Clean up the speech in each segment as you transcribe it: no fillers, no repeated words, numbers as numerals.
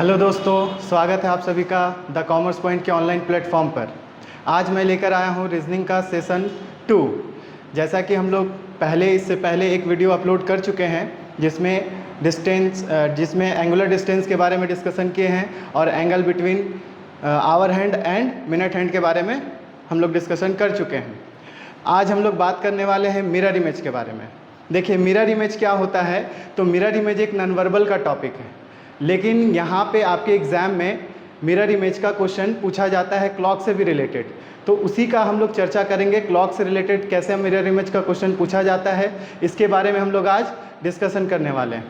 Hello दोस्तों, स्वागत है आप सभी का द कॉमर्स पॉइंट के ऑनलाइन प्लेटफॉर्म पर। आज मैं लेकर आया हूँ रीजनिंग का सेशन 2। जैसा कि हम लोग इससे पहले एक वीडियो अपलोड कर चुके हैं जिसमें एंगुलर डिस्टेंस के बारे में डिस्कशन किए हैं और angle between hour hand and minute hand के बारे में हम लोग डिस्कशन कर चुके हैं। आज हम लोग बात करने वाले हैं मिरर इमेज के बारे में। देखिए, मिरर इमेज क्या होता है? तो मिरर इमेज एक नॉन वर्बल का टॉपिक है, लेकिन यहाँ पे आपके एग्ज़ाम में मिरर इमेज का क्वेश्चन पूछा जाता है क्लॉक से भी रिलेटेड। तो उसी का हम लोग चर्चा करेंगे, क्लॉक से रिलेटेड कैसे मिरर इमेज का क्वेश्चन पूछा जाता है, इसके बारे में हम लोग आज डिस्कशन करने वाले हैं।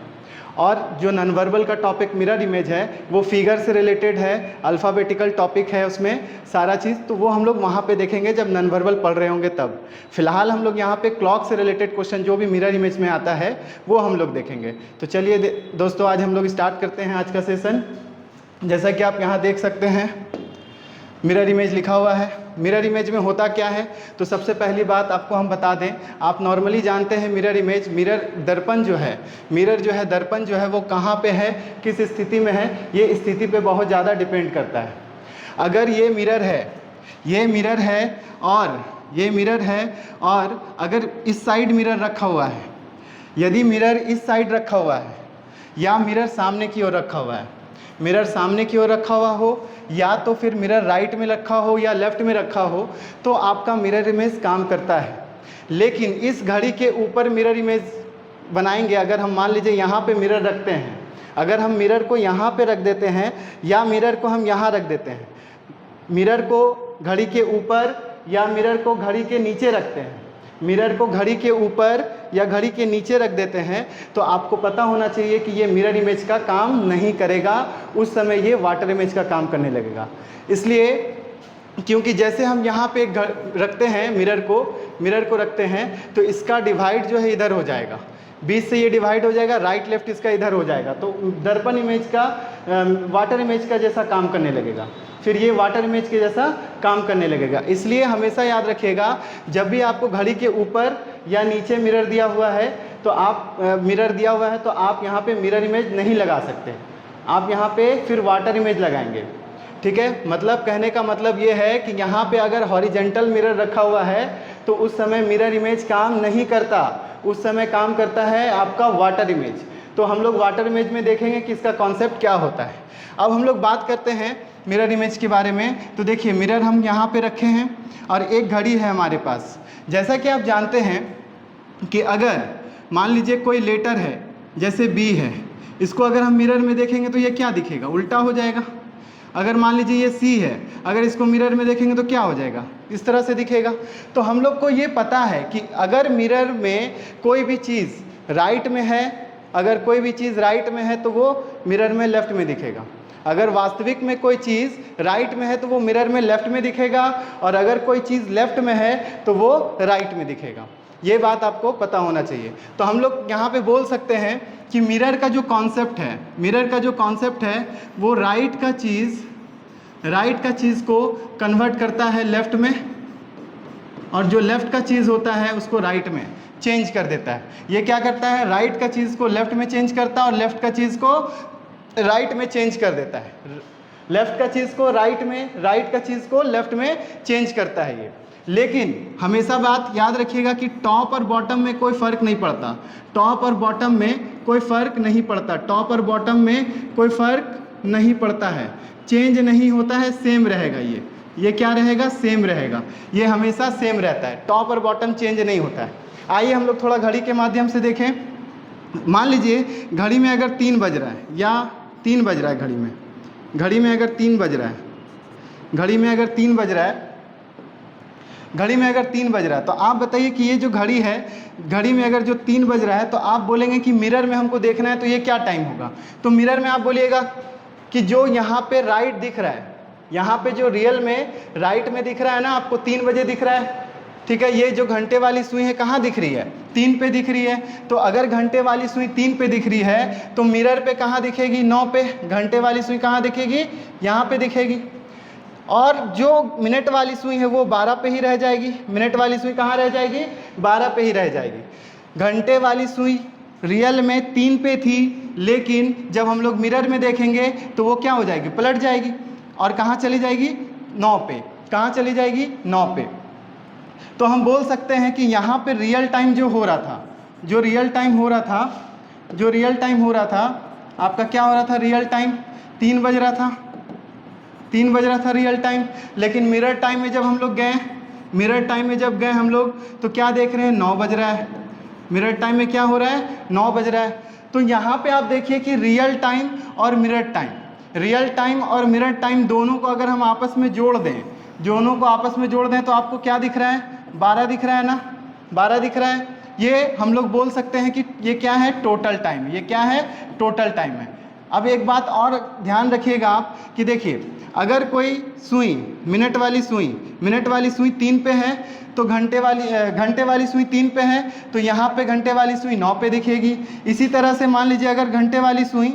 और जो नॉन वर्बल का टॉपिक मिरर इमेज है वो फिगर से रिलेटेड है, अल्फ़ाबेटिकल टॉपिक है उसमें सारा चीज़, तो वो हम लोग वहाँ पे देखेंगे जब नॉन वर्बल पढ़ रहे होंगे तब। फिलहाल हम लोग यहाँ पे क्लॉक से रिलेटेड क्वेश्चन जो भी मिरर इमेज में आता है वो हम लोग देखेंगे। तो चलिए दोस्तों, आज हम लोग स्टार्ट करते हैं आज का सेशन। जैसा कि आप यहाँ देख सकते हैं मिरर इमेज लिखा हुआ है। मिरर इमेज में होता क्या है? तो सबसे पहली बात आपको हम बता दें, आप नॉर्मली जानते हैं मिरर इमेज, मिरर दर्पण जो है, दर्पण जो है वो कहाँ पे है, किस स्थिति में है, ये स्थिति पे बहुत ज़्यादा डिपेंड करता है। अगर ये मिरर है और अगर इस साइड मिरर रखा हुआ है, यदि मिरर इस साइड रखा हुआ है या मिरर सामने की ओर रखा हुआ है, मिरर सामने की ओर रखा हुआ हो या तो फिर मिरर राइट में रखा हो या लेफ्ट में रखा हो, तो आपका मिरर इमेज काम करता है। लेकिन इस घड़ी के ऊपर मिरर इमेज बनाएंगे अगर हम मान लीजिए यहाँ पे मिरर रखते हैं, अगर हम मिरर को यहाँ पे रख देते हैं या मिरर को हम यहाँ रख देते हैं, मिरर को घड़ी के ऊपर या मिरर को घड़ी के नीचे रखते हैं, मिरर को घड़ी के ऊपर या घड़ी के नीचे रख देते हैं, तो आपको पता होना चाहिए कि ये मिरर इमेज का काम नहीं करेगा, उस समय ये वाटर इमेज का काम करने लगेगा। इसलिए क्योंकि जैसे हम यहाँ पे रखते हैं मिरर को रखते हैं तो इसका डिवाइड जो है इधर हो जाएगा, बीच से ये डिवाइड हो जाएगा, राइट लेफ्ट इसका इधर हो जाएगा, तो दर्पण इमेज का वाटर इमेज का जैसा काम करने लगेगा, फिर ये वाटर इमेज के जैसा काम करने लगेगा। इसलिए हमेशा याद रखिएगा, जब भी आपको घड़ी के ऊपर या नीचे मिरर दिया हुआ है तो आप यहाँ पे मिरर इमेज नहीं लगा सकते, आप यहाँ पे फिर वाटर इमेज लगाएंगे। ठीक है, मतलब कहने का मतलब ये है कि यहाँ पे अगर हॉरिजेंटल मिरर रखा हुआ है तो उस समय मिरर इमेज काम नहीं करता, उस समय काम करता है आपका वाटर इमेज। तो हम लोग वाटर इमेज में देखेंगे कि इसका कॉन्सेप्ट क्या होता है। अब हम लोग बात करते हैं मिरर इमेज के बारे में। तो देखिए, मिरर हम यहाँ पे रखे हैं और एक घड़ी है हमारे पास। जैसा कि आप जानते हैं कि अगर मान लीजिए कोई लेटर है, जैसे बी है, इसको अगर हम मिरर में देखेंगे तो ये क्या दिखेगा? उल्टा हो जाएगा। अगर मान लीजिए ये सी है, अगर इसको मिरर में देखेंगे तो क्या हो जाएगा? इस तरह से दिखेगा। तो हम लोग को ये पता है कि अगर मिरर में कोई भी चीज़ राइट में है, तो वो मिरर में लेफ्ट में दिखेगा। अगर वास्तविक में कोई चीज़ राइट में है तो वो मिरर में लेफ्ट में दिखेगा, और अगर कोई चीज़ लेफ्ट में है तो वो राइट में दिखेगा। ये बात आपको पता होना चाहिए। तो हम लोग यहाँ पे बोल सकते हैं कि मिरर का जो कॉन्सेप्ट है वो राइट का चीज़ को कन्वर्ट करता है लेफ्ट में, और जो लेफ्ट का चीज़ होता है उसको राइट में चेंज कर देता है। ये क्या करता है? राइट का चीज़ को लेफ्ट में चेंज करता है और लेफ्ट का चीज़ को राइट में चेंज कर देता है। लेफ्ट का चीज़ को राइट में, राइट का चीज़ को लेफ्ट में चेंज करता है ये। लेकिन हमेशा बात याद रखिएगा कि टॉप और बॉटम में कोई फ़र्क नहीं पड़ता, टॉप और बॉटम में कोई फ़र्क नहीं पड़ता है, चेंज नहीं होता है, सेम रहेगा। ये क्या रहेगा? सेम रहेगा। ये हमेशा सेम रहता है, टॉप और बॉटम चेंज नहीं होता है। आइए हम लोग थोड़ा घड़ी के माध्यम से देखें। मान लीजिए घड़ी में अगर 3 बज रहा है या 3 बज रहा है, घड़ी में अगर 3 बज रहा है, तो आप बताइए कि ये जो घड़ी है, घड़ी में अगर जो 3 बज रहा है, तो आप बोलेंगे कि मिरर में हमको देखना है तो ये क्या टाइम होगा? तो मिरर में आप बोलिएगा कि जो यहाँ पे राइट दिख रहा है, यहाँ पे जो रियल में राइट में दिख रहा है ना, आपको 3 बजे दिख रहा है। ठीक है, ये जो घंटे वाली सुई है कहाँ दिख रही है? 3 पे दिख रही है। तो अगर घंटे वाली सुई 3 पे दिख रही है तो मिरर पे कहाँ दिखेगी? 9 पे। घंटे वाली सुई कहाँ दिखेगी? यहाँ पे दिखेगी। और जो मिनट वाली सुई है वो 12 पे ही रह जाएगी। मिनट वाली सुई कहाँ रह जाएगी? 12 पे ही रह जाएगी। घंटे वाली सुई रियल में 3 पे थी, लेकिन जब हम लोग मिरर में देखेंगे तो वो क्या हो जाएगी, पलट जाएगी और कहाँ चली जाएगी, 9 पे। कहाँ चली जाएगी, 9 पे। तो हम बोल सकते हैं कि यहाँ पे रियल टाइम जो हो रहा था, जो रियल टाइम हो रहा था आपका क्या हो रहा था, रियल टाइम 3 बज रहा था, 3 बज रहा था रियल टाइम। लेकिन मिरर टाइम में जब हम लोग गए, मिरर टाइम में जब गए हम लोग तो क्या देख रहे हैं, 9 बज रहा है। मिरर टाइम में क्या हो रहा है, 9 बज रहा है। तो यहाँ पे आप देखिए कि रियल टाइम और मिरर टाइम, रियल टाइम और मिरर टाइम दोनों को अगर हम आपस में जोड़ दें, दोनों को आपस में जोड़ दें तो आपको क्या दिख रहा है, 12 दिख रहा है ना, 12 दिख रहा है। ये हम लोग बोल सकते हैं कि ये क्या है, टोटल टाइम। ये क्या है, टोटल टाइम है। अब एक बात और ध्यान रखिएगा आप कि देखिए, अगर कोई सुई, मिनट वाली सुई 3 पे है तो घंटे वाली सुई 3 पे है तो यहाँ पे घंटे वाली सुई 9 पे दिखेगी। इसी तरह से मान लीजिए अगर घंटे वाली सुई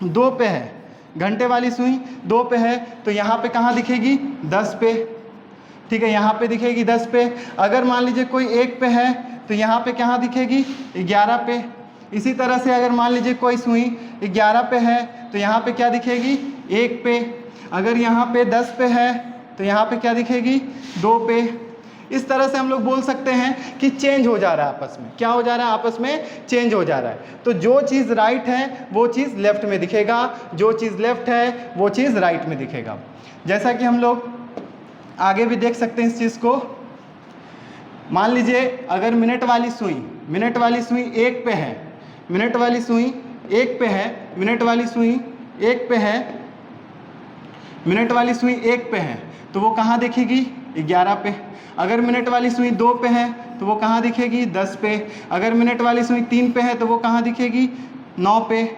2 पे है, घंटे वाली सुई 2 पे है तो यहाँ पे कहाँ दिखेगी, 10 पे। ठीक है, यहाँ पे दिखेगी 10 पे। अगर मान लीजिए कोई 1 पे है तो यहाँ पे कहाँ दिखेगी, 11 पे। इसी तरह से अगर मान लीजिए कोई सुई 11 पे है तो यहाँ पे क्या दिखेगी, 1 पे। अगर यहाँ पे 10 पे है तो यहाँ पे क्या दिखेगी, 2 पे। इस तरह से हम लोग बोल सकते हैं कि चेंज हो जा रहा है आपस में। क्या हो जा रहा है, आपस में चेंज हो जा रहा है। तो जो चीज़ राइट है वो चीज़ लेफ्ट में दिखेगा, जो चीज़ लेफ्ट है वो चीज़ राइट में दिखेगा। जैसा कि हम लोग आगे भी देख सकते हैं इस चीज़ को। मान लीजिए अगर मिनट वाली सुई 1 पे है, मिनट वाली सुई 1 पे है, मिनट वाली सुई 1 पे है, मिनट वाली सुई 1 पे है तो वो कहाँ दिखेगी, 11 पे। अगर मिनट वाली सुई 2 पे है तो वो कहाँ दिखेगी, 10 पे। अगर मिनट वाली सुई 3 पे है तो वो कहाँ दिखेगी, 9 पे।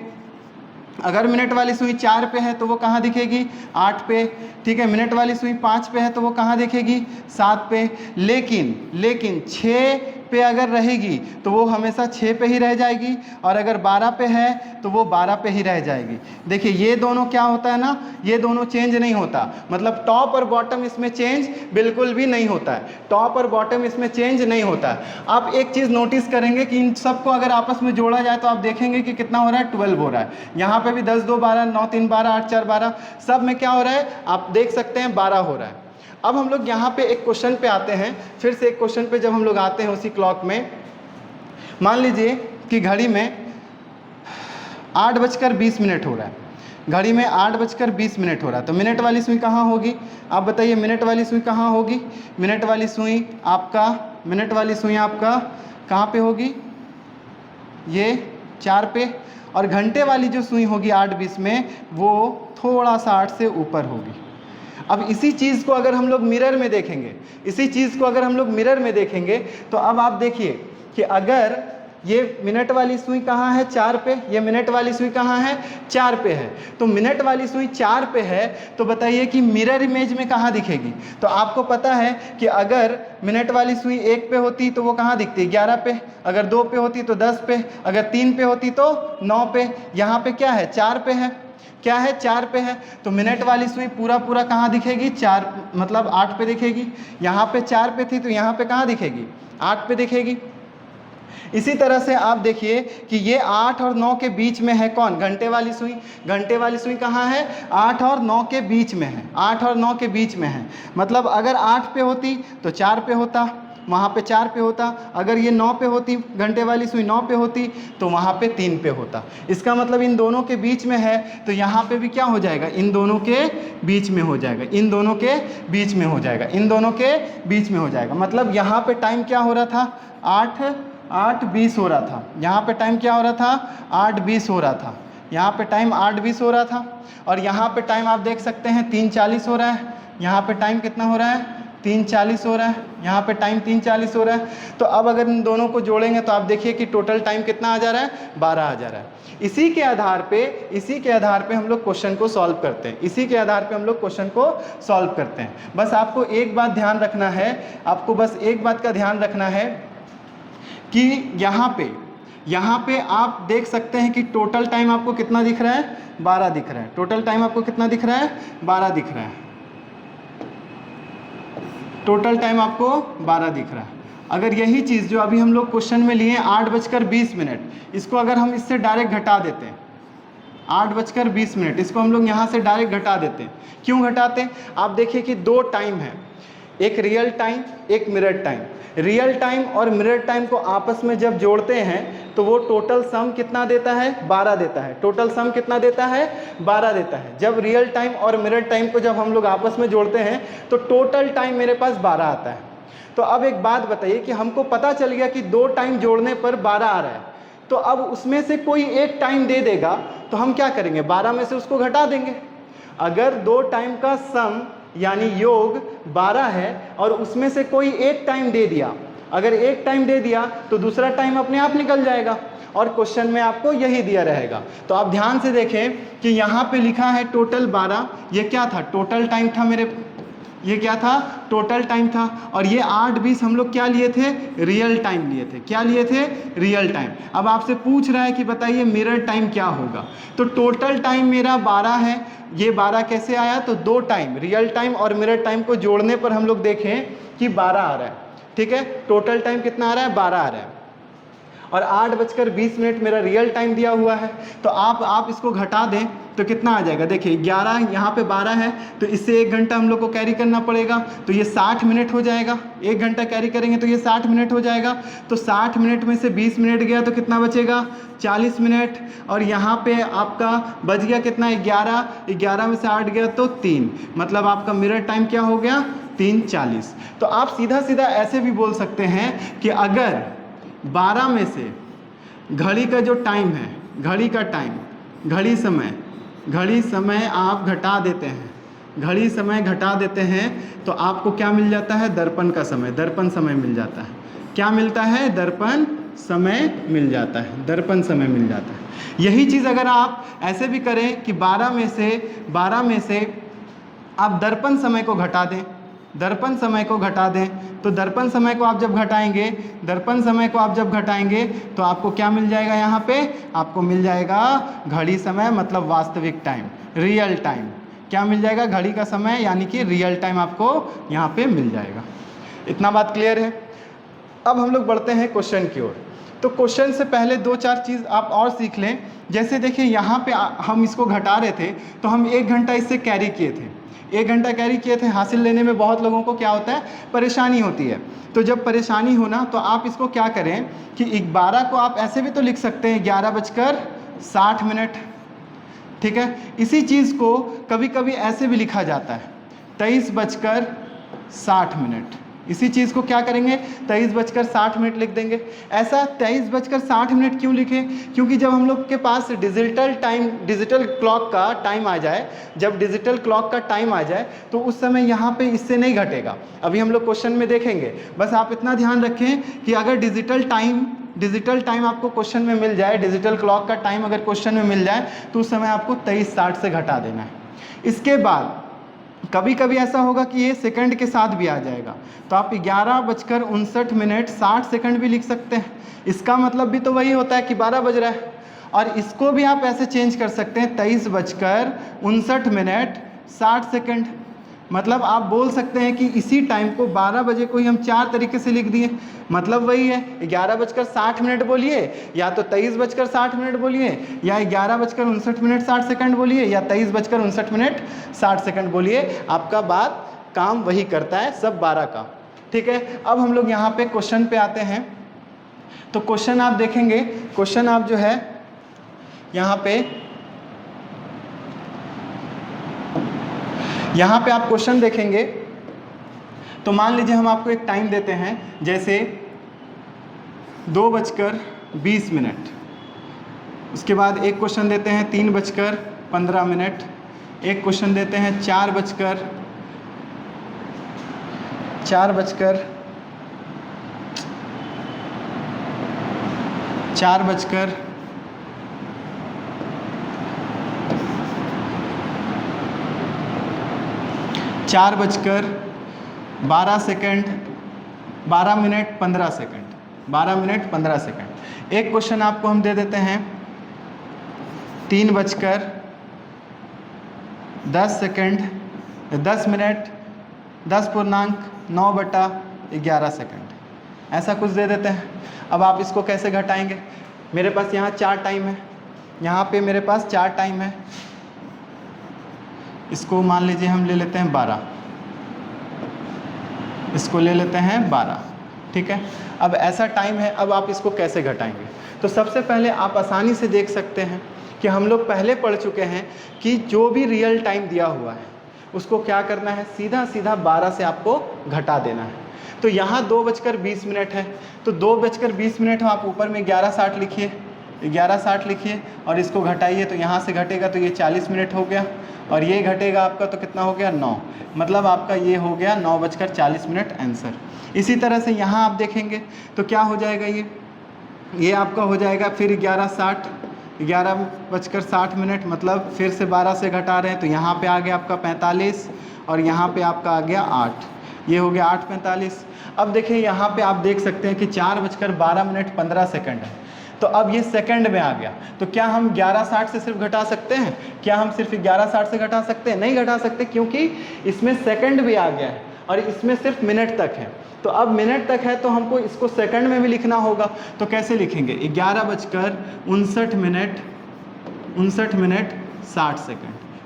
अगर मिनट वाली सुई 4 पे है तो वो कहाँ दिखेगी, 8 पे। ठीक है, मिनट वाली सुई 5 पे है तो वो कहाँ दिखेगी, 7 पे। लेकिन 6 पे अगर रहेगी तो वो हमेशा 6 पे ही रह जाएगी, और अगर 12 पे है तो वो 12 पे ही रह जाएगी। देखिए ये दोनों क्या होता है ना, ये दोनों चेंज नहीं होता, मतलब टॉप और बॉटम इसमें चेंज बिल्कुल भी नहीं होता है, टॉप और बॉटम इसमें चेंज नहीं होता है। आप एक चीज़ नोटिस करेंगे कि इन सबको अगर आपस में जोड़ा जाए तो आप देखेंगे कि कितना हो रहा है, 12 हो रहा है। यहाँ पे भी 10 2 12, 9 3 12, 8 4 12, सब में क्या हो रहा है, आप देख सकते हैं 12 हो रहा है। अब हम लोग यहाँ पे एक क्वेश्चन पे आते हैं, फिर से एक क्वेश्चन पे जब हम लोग आते हैं उसी क्लॉक में, मान लीजिए कि घड़ी में 8:20 हो रहा है, घड़ी में 8:20 हो रहा है, तो मिनट वाली सुई कहाँ होगी, आप बताइए मिनट वाली सुई कहाँ होगी। मिनट वाली सुई आपका कहाँ पे होगी, ये 4 पे। और घंटे वाली जो सुई होगी 8:20 में वो थोड़ा सा 8 से ऊपर होगी। अब इसी चीज़ को अगर हम लोग मिरर में देखेंगे, तो अब आप देखिए कि अगर ये मिनट वाली सुई कहाँ है, 4 पे, ये मिनट वाली सुई कहाँ है, 4 पे है। तो मिनट वाली सुई 4 पे है तो बताइए कि मिरर इमेज में कहाँ दिखेगी। तो आपको पता है कि अगर मिनट वाली सुई 1 पे होती तो वो कहाँ दिखती, 11 पे। अगर 2 पे होती तो 10 पे। अगर 3 पे होती तो 9 पे। यहाँ पे क्या है, 4 पे है। क्या है, 4 पे है। तो मिनट वाली सुई पूरा कहाँ दिखेगी, 4 मतलब 8 पे दिखेगी। यहाँ पे 4 पे थी तो यहाँ पे कहाँ दिखेगी, 8 पे दिखेगी। इसी तरह से आप देखिए कि ये 8 और 9 के बीच में है कौन, घंटे वाली सुई। घंटे वाली सुई कहाँ है, 8 और 9 के बीच में है, 8 और 9 के बीच में है। मतलब अगर 8 पे होती तो 4 पे होता, वहाँ पे 4 पे होता। अगर ये 9 पे होती, घंटे वाली सुई 9 पे होती तो वहाँ पे 3 पे होता। इसका मतलब इन दोनों के बीच में है तो यहाँ पे भी क्या हो जाएगा, इन दोनों के बीच में हो जाएगा, इन दोनों के बीच में हो जाएगा, इन दोनों के बीच में हो जाएगा। मतलब यहाँ पे टाइम क्या हो रहा था, 8:20 हो रहा था। यहाँ पे टाइम क्या हो रहा था, 8:20 हो रहा था। यहाँ पे टाइम 8:20 हो रहा था। और यहाँ पे टाइम आप देख सकते हैं 3:40 हो रहा है। यहाँ पे टाइम कितना हो रहा है, 3:40 हो रहा है। यहाँ पे टाइम 3:40 हो रहा है। तो अब अगर इन दोनों को जोड़ेंगे तो आप देखिए कि टोटल टाइम कितना आ जा रहा है, 12 आ जा रहा है। इसी के आधार पे हम लोग क्वेश्चन को सॉल्व करते हैं, इसी के आधार पे हम लोग क्वेश्चन को सॉल्व करते हैं। बस आपको एक बात ध्यान रखना है, आपको बस एक बात का ध्यान रखना है कि यहाँ पे आप देख सकते हैं कि टोटल टाइम आपको कितना दिख रहा है, 12 दिख रहा है। टोटल टाइम आपको कितना दिख रहा है, 12 दिख रहा है। टोटल टाइम आपको 12 दिख रहा है। अगर यही चीज़ जो अभी हम लोग क्वेश्चन में लिए 8:20, इसको अगर हम इससे डायरेक्ट घटा देते हैं 8:20, इसको हम लोग यहाँ से डायरेक्ट घटा देते हैं। क्यों घटाते हैं? आप देखिए कि दो टाइम है, एक रियल टाइम, एक मिरर टाइम। रियल टाइम और मिरर टाइम को आपस में जब जोड़ते हैं तो वो टोटल सम कितना देता है? 12 देता है। टोटल सम कितना देता है? 12 देता है। जब रियल टाइम और मिरर टाइम को जब हम लोग आपस में जोड़ते हैं तो टोटल टाइम मेरे पास 12 आता है। तो अब एक बात बताइए कि हमको पता चल गया कि दो टाइम जोड़ने पर 12 आ रहा है, तो अब उसमें से कोई एक टाइम दे देगा तो हम क्या करेंगे? 12 में से उसको घटा देंगे। अगर दो टाइम का सम यानी योग 12 है और उसमें से कोई एक टाइम दे दिया, अगर एक टाइम दे दिया तो दूसरा टाइम अपने आप निकल जाएगा और क्वेश्चन में आपको यही दिया रहेगा। तो आप ध्यान से देखें कि यहाँ पे लिखा है टोटल 12, ये क्या था? टोटल टाइम था मेरे, ये क्या था? टोटल टाइम था। और ये 8:20 हम लोग क्या लिए थे? रियल टाइम लिए थे। क्या लिए थे? Real time. अब आपसे पूछ रहा है कि बताइए मिरर टाइम क्या होगा। तो टोटल टाइम मेरा 12 है, ये 12 कैसे आया? तो दो टाइम रियल टाइम और मिरर टाइम को जोड़ने पर हम लोग देखें कि 12 आ रहा है। ठीक है, टोटल टाइम कितना आ रहा है? 12 आ रहा है। और 8:20 मेरा रियल टाइम दिया हुआ है, तो आप इसको घटा दें तो कितना आ जाएगा? देखिए 11 यहाँ पे 12 है तो इससे 1 घंटा हम लोग को कैरी करना पड़ेगा, तो ये 60 मिनट हो जाएगा। 1 घंटा कैरी करेंगे तो ये 60 मिनट हो जाएगा। तो 60 मिनट में से 20 मिनट गया तो कितना बचेगा? 40 मिनट। और यहाँ पे आपका बच गया कितना? 11। 11 में से 8 गया तो 3, मतलब आपका मिरर टाइम क्या हो गया? 3:40। तो आप सीधा सीधा ऐसे भी बोल सकते हैं कि अगर 12 में से घड़ी का जो टाइम है, घड़ी का टाइम, घड़ी समय आप घटा देते हैं, घड़ी समय घटा देते हैं तो आपको क्या मिल जाता है? दर्पण का समय, दर्पण समय मिल जाता है। क्या मिलता है? दर्पण समय मिल जाता है, दर्पण समय मिल जाता है। यही चीज़ अगर आप ऐसे भी करें कि 12 में से आप दर्पण समय को घटा दें, दर्पण समय को घटा दें, तो दर्पण समय को आप जब घटाएंगे, दर्पण समय को आप जब घटाएंगे तो आपको क्या मिल जाएगा? यहाँ पे आपको मिल जाएगा घड़ी समय, मतलब वास्तविक टाइम, रियल टाइम। क्या मिल जाएगा? घड़ी का समय यानी कि रियल टाइम आपको यहाँ पे मिल जाएगा। इतना बात क्लियर है? अब हम लोग बढ़ते हैं क्वेश्चन की ओर। तो क्वेश्चन से पहले 2-4 चीज़ आप और सीख लें। जैसे देखिए यहाँ पे हम इसको घटा रहे थे तो हम 1 घंटा इससे कैरी किए थे, 1 घंटा कैरी किए थे। हासिल लेने में बहुत लोगों को क्या होता है? परेशानी होती है। तो जब परेशानी हो ना तो आप इसको क्या करें कि 12 को आप ऐसे भी तो लिख सकते हैं 11:60। ठीक है, इसी चीज़ को कभी कभी ऐसे भी लिखा जाता है 23:60। इसी चीज़ को क्या करेंगे? 23:60 लिख देंगे। ऐसा 23:60 क्यों लिखे? क्योंकि जब हम लोग के पास डिजिटल क्लॉक का टाइम आ जाए, जब डिजिटल क्लॉक का टाइम आ जाए तो उस समय यहाँ पे इससे नहीं घटेगा। अभी हम लोग क्वेश्चन में देखेंगे। बस आप इतना ध्यान रखें कि अगर डिजिटल टाइम आपको क्वेश्चन में मिल जाए, डिजिटल क्लॉक का टाइम अगर क्वेश्चन में मिल जाए तो उस समय आपको 23:60 से घटा देना है। इसके बाद कभी कभी ऐसा होगा कि ये सेकंड के साथ भी आ जाएगा, तो आप 11:59 भी लिख सकते हैं। इसका मतलब भी तो वही होता है कि 12 बज रहा है। और इसको भी आप ऐसे चेंज कर सकते हैं 23:59 मतलब आप बोल सकते हैं कि इसी टाइम को 12 बजे को ही हम 4 तरीके से लिख दिए। मतलब वही है 11:60 बोलिए, या तो 23:60 बोलिए, या 11:59 बोलिए, या 23:59 बोलिए। आपका बात काम वही करता है, सब 12 का। ठीक है, अब हम लोग यहाँ पे क्वेश्चन पे आते हैं। तो क्वेश्चन आप देखेंगे, क्वेश्चन आप जो है यहाँ पे आप क्वेश्चन देखेंगे तो मान लीजिए हम आपको एक टाइम देते हैं, जैसे 2:20। उसके बाद एक क्वेश्चन देते हैं 3:15। एक क्वेश्चन देते हैं 4 बजकर 12 मिनट 15 सेकंड। एक क्वेश्चन आपको हम दे देते हैं 3:10 मिनट 10.9/11 सेकंड। ऐसा कुछ दे देते हैं। अब आप इसको कैसे घटाएंगे? मेरे पास यहाँ 4 टाइम है, यहाँ पे मेरे पास 4 टाइम है, इसको मान लीजिए हम ले लेते हैं 12, इसको ले लेते हैं 12, ठीक है। अब ऐसा टाइम है, अब आप इसको कैसे घटाएंगे? तो सबसे पहले आप आसानी से देख सकते हैं कि हम लोग पहले पढ़ चुके हैं कि जो भी रियल टाइम दिया हुआ है उसको क्या करना है, सीधा सीधा 12 से आपको घटा देना है। तो यहाँ 2:20 है, तो 2:20 हो, आप ऊपर में 11:60 लिखिए, 11:60 लिखिए और इसको घटाइए, तो यहाँ से घटेगा तो ये 40 मिनट हो गया, और ये घटेगा आपका तो कितना हो गया 9, मतलब आपका ये हो गया 9:40 आंसर। इसी तरह से यहाँ आप देखेंगे तो क्या हो जाएगा, ये आपका हो जाएगा फिर 11:60 मतलब फिर से 12 से घटा रहे हैं, तो यहाँ पे आ गया आपका 45 और यहाँ पे आपका आ गया 8, ये हो गया 8:45। अब देखिए यहाँ पे आप देख सकते हैं कि 4:12:15 है, तो अब ये सेकंड में आ गया। तो क्या हम 11:60 से सिर्फ घटा सकते हैं? क्या हम सिर्फ 11:60 से घटा सकते हैं? नहीं घटा सकते, क्योंकि इसमें सेकंड भी आ गया है और इसमें सिर्फ मिनट तक है। तो अब मिनट तक है तो हमको इसको सेकंड में भी लिखना होगा, तो कैसे लिखेंगे? 11:59:60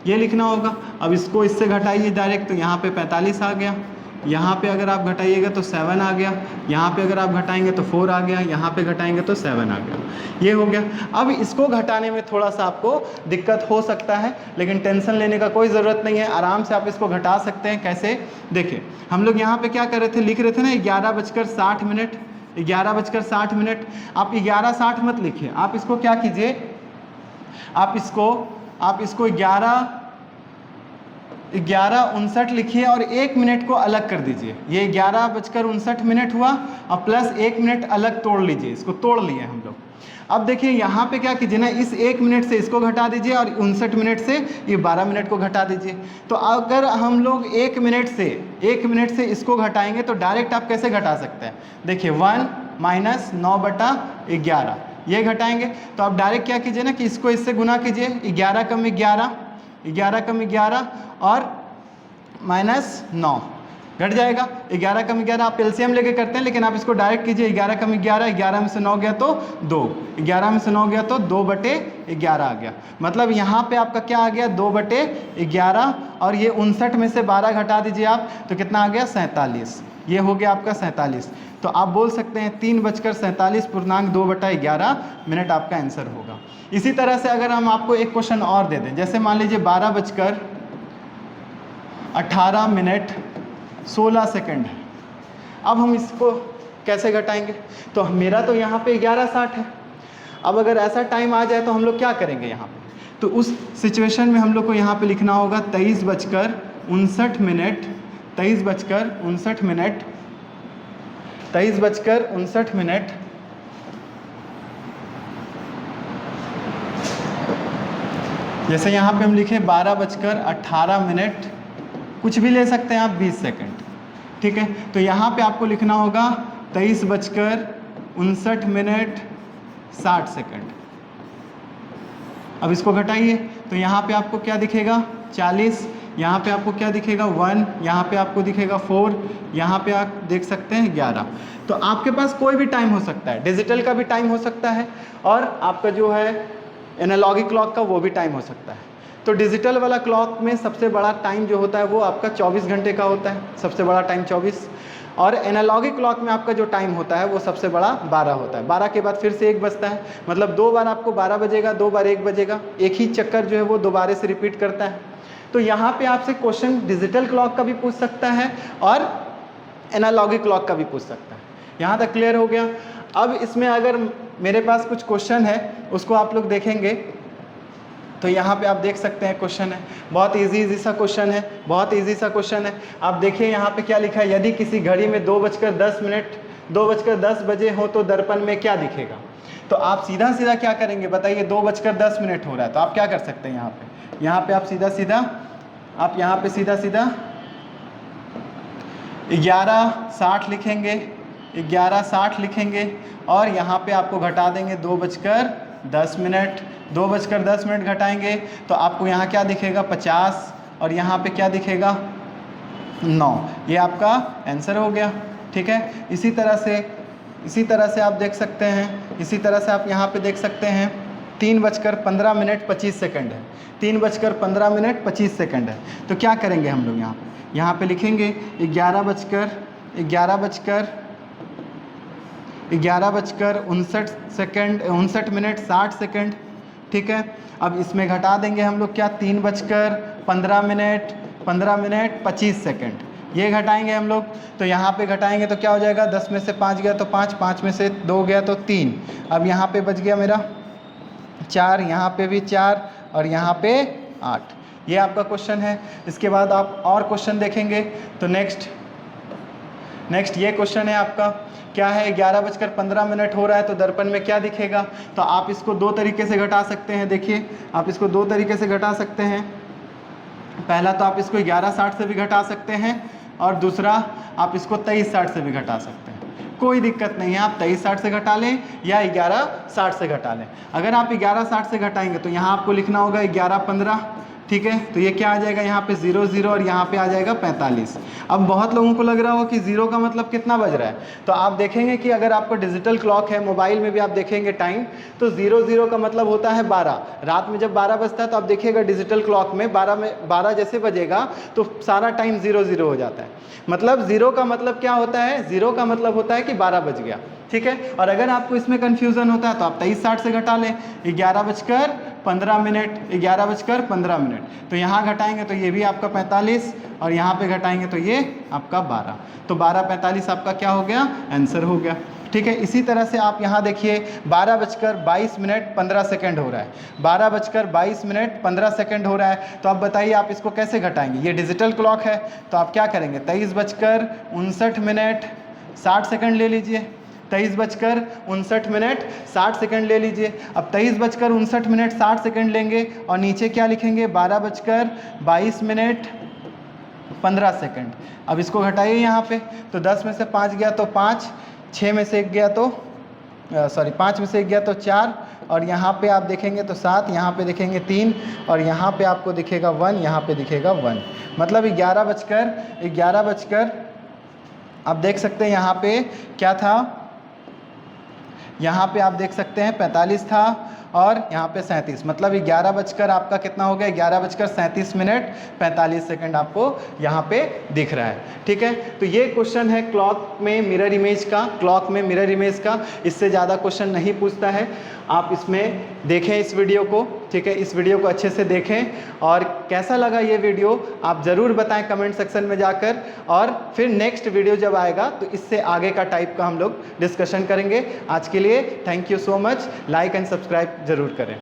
ये लिखना होगा। अब इसको इससे घटाइए डायरेक्ट, तो यहाँ पे 45 आ गया, यहाँ पे अगर आप घटाइएगा तो 7 आ गया, यहाँ पे अगर आप घटाएंगे तो 4 आ गया, यहाँ पे घटाएंगे तो 7 आ गया, ये हो गया। अब इसको घटाने में थोड़ा सा आपको दिक्कत हो सकता है, लेकिन टेंशन लेने का कोई ज़रूरत नहीं है, आराम से आप इसको घटा सकते हैं। कैसे? देखिए हम लोग यहाँ पे क्या कर रहे थे, लिख रहे थे ना 11:60, 11:60। आप 11:60 मत लिखिए, आप इसको क्या कीजिए, आप इसको 11:59 लिखिए और 1 मिनट को अलग कर दीजिए। ये 11:59 हुआ और प्लस 1 मिनट अलग तोड़ लीजिए, इसको तोड़ लिए हम लोग। अब देखिए यहाँ पे क्या कीजिए ना, इस 1 मिनट से इसको घटा दीजिए और 59 मिनट से ये 12 मिनट को घटा दीजिए। तो अगर हम लोग 1 मिनट से इसको घटाएंगे तो डायरेक्ट आप कैसे घटा सकते हैं? देखिए 1 - 9/11 ये घटाएंगे, तो आप डायरेक्ट क्या कीजिए ना कि इसको इससे गुना कीजिए, 11 कम 11 और -9 घट जाएगा। 11 कम 11 आप एलसीएम लेके करते हैं, लेकिन आप इसको डायरेक्ट कीजिए, 11 कम 11, 11 में से 9 गया तो 2, 11 में से 9 गया तो 2/11 आ गया। मतलब यहाँ पे आपका क्या आ गया, 2/11, और ये 59 में से 12 घटा दीजिए आप, तो कितना आ गया 47, ये हो गया आपका 47। तो आप बोल सकते हैं 3:47.2/11 मिनट आपका आंसर होगा। इसी तरह से अगर हम आपको एक क्वेश्चन और दे दें, जैसे मान लीजिए 12:18:16 है, अब हम इसको कैसे घटाएंगे? तो मेरा तो यहाँ पे 11:60 है। अब अगर ऐसा टाइम आ जाए तो हम लोग क्या करेंगे यहाँ पे? तो उस सिचुएशन में हम लोग को यहाँ पे लिखना होगा 23:59 जैसे यहाँ पे हम लिखे 12:18, कुछ भी ले सकते हैं आप, 20 सेकंड, ठीक है। तो यहाँ पे आपको लिखना होगा 23:59:60। अब इसको घटाइए तो यहाँ पे आपको क्या दिखेगा 40, यहाँ पे आपको क्या दिखेगा 1, यहाँ पे आपको दिखेगा 4, यहाँ पे आप देख सकते हैं 11। तो आपके पास कोई भी टाइम हो सकता है, डिजिटल का भी टाइम हो सकता है और आपका जो है एनालॉगिक क्लॉक का वो भी टाइम हो सकता है। तो डिजिटल वाला क्लॉक में सबसे बड़ा टाइम जो होता है वो आपका 24 घंटे का होता है, सबसे बड़ा टाइम 24, और एनालॉगिक क्लॉक में आपका जो टाइम होता है वो सबसे बड़ा 12 होता है। 12 के बाद फिर से 1 बजता है, मतलब 2 बार आपको 12 बजेगा, 2 बार 1 बजेगा, एक ही चक्कर जो है वो दोबारा से रिपीट करता है। तो यहाँ पे आपसे क्वेश्चन डिजिटल क्लॉक का भी पूछ सकता है और एनालॉगिक क्लॉक का भी पूछ सकता है। यहाँ तक क्लियर हो गया। अब इसमें अगर मेरे पास कुछ क्वेश्चन है उसको आप लोग देखेंगे तो यहाँ पे आप देख सकते हैं क्वेश्चन है, बहुत इजी सा क्वेश्चन है, बहुत इजी सा क्वेश्चन है। आप देखिए यहाँ पे क्या लिखा है, यदि किसी घड़ी में 2:10 बजे हो तो दर्पण में क्या दिखेगा? तो आप सीधा सीधा क्या करेंगे बताइए, 2:10 हो रहा है, तो आप क्या कर सकते हैं यहाँ पे आप सीधा सीधा 11:60 लिखेंगे, 11:60 लिखेंगे और यहाँ पे आपको घटा देंगे 2:10। 2:10 घटाएंगे तो आपको यहाँ क्या दिखेगा 50 और यहाँ पे क्या दिखेगा 9, ये आपका आंसर हो गया, ठीक है। इसी तरह से इसी तरह से आप देख सकते हैं, इसी तरह से आप यहाँ पे देख सकते हैं 3:15 है, 3:15 है। तो क्या करेंगे हम लोग यहाँ पे लिखेंगे 11:59 ठीक है। अब इसमें घटा देंगे हम लोग क्या, 3:15 ये घटाएंगे हम लोग। तो यहाँ पे घटाएंगे तो क्या हो जाएगा, 10 में से 5 गया तो 5, 5 में से 2 गया तो 3। अब यहाँ पे बच गया मेरा 4, यहाँ पे भी 4 और यहाँ पे 8। ये आपका क्वेश्चन है। इसके बाद आप और क्वेश्चन देखेंगे तो नेक्स्ट ये क्वेश्चन है आपका, क्या है, 11:15 हो रहा है तो दर्पण में क्या दिखेगा। तो आप इसको दो तरीके से घटा सकते हैं। देखिए आप इसको दो तरीके से घटा सकते हैं। पहला तो आप इसको 11:60 से भी घटा सकते हैं और दूसरा आप इसको 23:60 से भी घटा सकते हैं। कोई दिक्कत नहीं है, आप 23:60 से घटा लें या 11:60 से घटा लें। अगर आप 11:60 से घटाएंगे तो यहाँ आपको लिखना होगा 11:15, ठीक है। तो ये क्या आ जाएगा, यहाँ पे 0 0 और यहाँ पे आ जाएगा 45। अब बहुत लोगों को लग रहा हो कि 0 का मतलब कितना बज रहा है, तो आप देखेंगे कि अगर आपको डिजिटल क्लॉक है, मोबाइल में भी आप देखेंगे टाइम, तो 0 0 का मतलब होता है 12। रात में जब 12 बजता है तो आप देखिएगा डिजिटल क्लॉक में 12 जैसे बजेगा तो सारा टाइम 0 0 हो जाता है। मतलब 0 का मतलब क्या होता है, 0 का मतलब होता है कि 12 बज गया, ठीक है। और अगर आपको इसमें कन्फ्यूज़न होता है तो आप 23:60 से घटा लें, 11:15। तो यहाँ घटाएंगे तो ये भी आपका 45 और यहाँ पे घटाएंगे तो ये आपका 12। तो 12:45 आपका क्या हो गया, आंसर हो गया, ठीक है। इसी तरह से आप यहाँ देखिए 12:22 हो रहा है, 12:22 हो रहा है। तो आप बताइए आप इसको कैसे घटाएंगे। ये डिजिटल क्लॉक है तो आप क्या करेंगे, 23:59 ले लीजिए, 23:59 ले लीजिए। अब 23:59 लेंगे और नीचे क्या लिखेंगे, 12:22 अब इसको घटाइए यहाँ पे, तो 10 में से 5 गया तो 5, 6 में से 1 गया तो 5 में से 1 गया तो 4 और यहाँ पे आप देखेंगे तो 7, यहाँ पे देखेंगे 3 और यहाँ पे आपको दिखेगा 1, यहाँ पे दिखेगा 1। मतलब 11 आप देख सकते हैं यहाँ पे क्या था, यहाँ पे आप देख सकते हैं 45 था और यहाँ पे 37। मतलब 11 आपका कितना हो गया, 11:37 आपको यहाँ पे दिख रहा है, ठीक है। तो ये क्वेश्चन है क्लॉक में मिरर इमेज का। इससे ज़्यादा क्वेश्चन नहीं पूछता है। आप इसमें देखें इस वीडियो को, ठीक है। इस वीडियो को अच्छे से देखें और कैसा लगा ये वीडियो आप ज़रूर बताएं कमेंट सेक्शन में जाकर। और फिर नेक्स्ट वीडियो जब आएगा तो इससे आगे का टाइप का हम लोग डिस्कशन करेंगे। आज के लिए thank you so much. Like and subscribe ज़रूर करें।